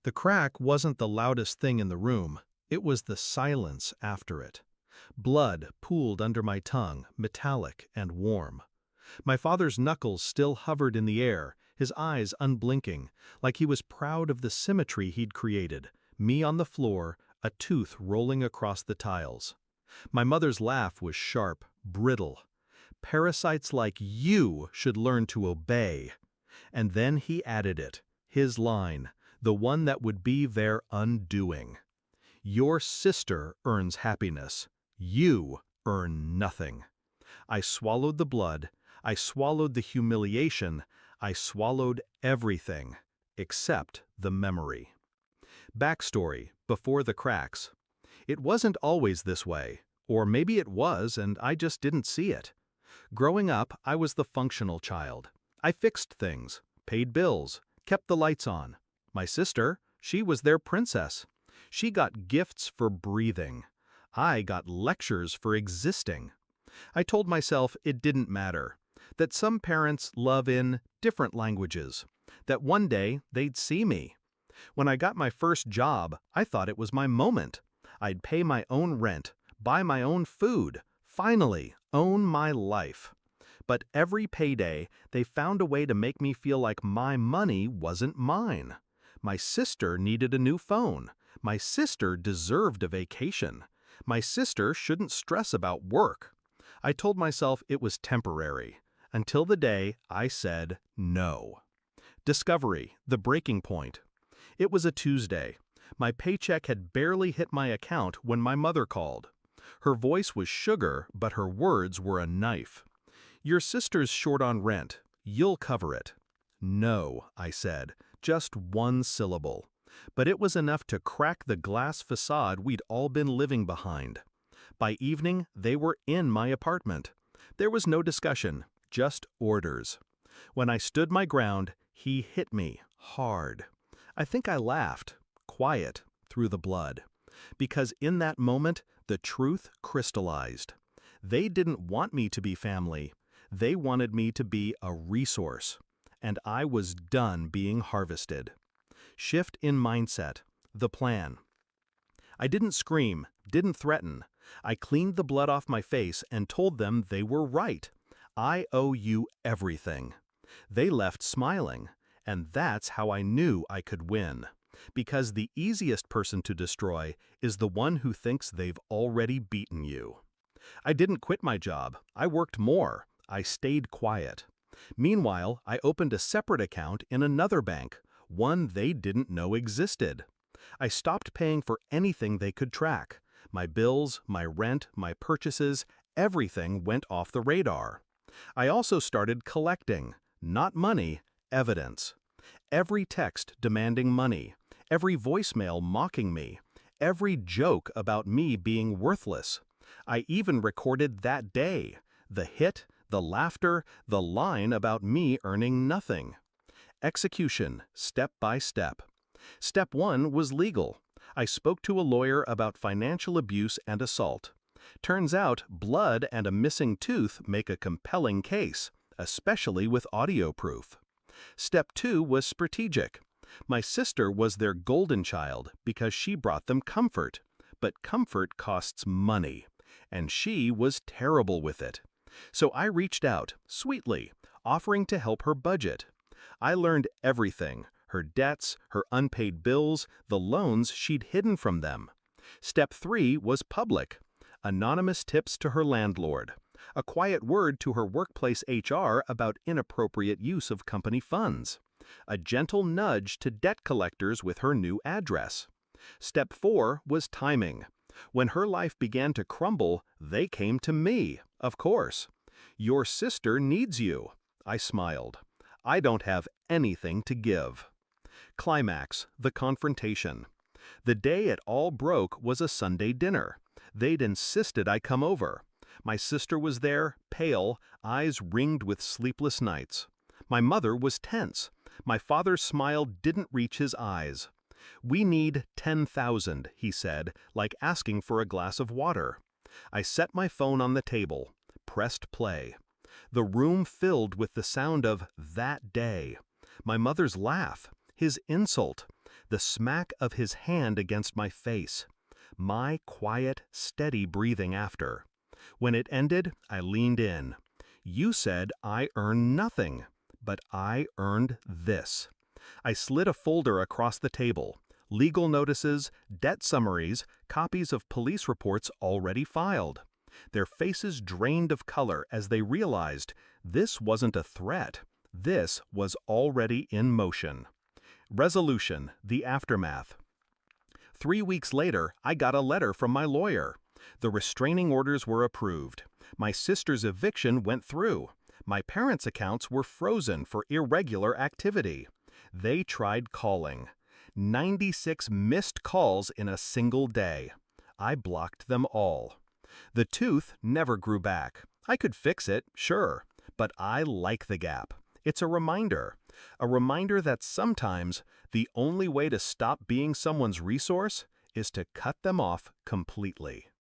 The crack wasn't the loudest thing in the room, it was the silence after it. Blood pooled under my tongue, metallic and warm. My father's knuckles still hovered in the air, his eyes unblinking, like he was proud of the symmetry he'd created, me on the floor, a tooth rolling across the tiles. My mother's laugh was sharp, brittle. Parasites like you should learn to obey. And then he added it, his line, the one that would be their undoing. Your sister earns happiness. You earn nothing. I swallowed the blood. I swallowed the humiliation. I swallowed everything, except the memory. Backstory, before the cracks. It wasn't always this way, or maybe it was and I just didn't see it. Growing up, I was the functional child. I fixed things, paid bills, kept the lights on. My sister, she was their princess. She got gifts for breathing. I got lectures for existing. I told myself it didn't matter, that some parents love in different languages, that one day they'd see me. When I got my first job, I thought it was my moment. I'd pay my own rent, buy my own food, finally own my life. But every payday, they found a way to make me feel like my money wasn't mine. My sister needed a new phone. My sister deserved a vacation. My sister shouldn't stress about work. I told myself it was temporary, until the day I said no. Discovery, the breaking point. It was a Tuesday. My paycheck had barely hit my account when my mother called. Her voice was sugar, but her words were a knife. Your sister's short on rent. You'll cover it. No, I said, just one syllable. But it was enough to crack the glass facade we'd all been living behind. By evening, they were in my apartment. There was no discussion, just orders. When I stood my ground, he hit me hard. I think I laughed, quiet, through the blood. Because in that moment, the truth crystallized. They didn't want me to be family. They wanted me to be a resource. And I was done being harvested. Shift in mindset, the plan. I didn't scream, didn't threaten. I cleaned the blood off my face and told them they were right. I owe you everything. They left smiling, and that's how I knew I could win. Because the easiest person to destroy is the one who thinks they've already beaten you. I didn't quit my job. I worked more. I stayed quiet. Meanwhile, I opened a separate account in another bank, one they didn't know existed. I stopped paying for anything they could track. My bills, my rent, my purchases, everything went off the radar. I also started collecting, not money, evidence. Every text demanding money, every voicemail mocking me, every joke about me being worthless. I even recorded that day, the hit, the laughter, the line about me earning nothing. Execution, step by step. Step 1 was legal. I spoke to a lawyer about financial abuse and assault. Turns out, blood and a missing tooth make a compelling case, especially with audio proof. Step 2 was strategic. My sister was their golden child because she brought them comfort. But comfort costs money, and she was terrible with it. So I reached out, sweetly, offering to help her budget. I learned everything, her debts, her unpaid bills, the loans she'd hidden from them. Step 3 was public. Anonymous tips to her landlord. A quiet word to her workplace HR about inappropriate use of company funds. A gentle nudge to debt collectors with her new address. Step 4 was timing. When her life began to crumble, they came to me, of course. Your sister needs you. I smiled. I don't have anything to give. Climax, the confrontation. The day it all broke was a Sunday dinner. They'd insisted I come over. My sister was there, pale, eyes ringed with sleepless nights. My mother was tense. My father's smile didn't reach his eyes. We need 10,000, he said, like asking for a glass of water. I set my phone on the table, pressed play. The room filled with the sound of that day. My mother's laugh, his insult, the smack of his hand against my face, my quiet, steady breathing after. When it ended, I leaned in. You said I earned nothing, but I earned this. I slid a folder across the table. Legal notices, debt summaries, copies of police reports already filed. Their faces drained of color as they realized this wasn't a threat. This was already in motion. Resolution, the aftermath. 3 weeks later, I got a letter from my lawyer. The restraining orders were approved. My sister's eviction went through. My parents' accounts were frozen for irregular activity. They tried calling. 96 missed calls in a single day. I blocked them all. The tooth never grew back. I could fix it, sure, but I like the gap. It's a reminder that sometimes the only way to stop being someone's resource is to cut them off completely.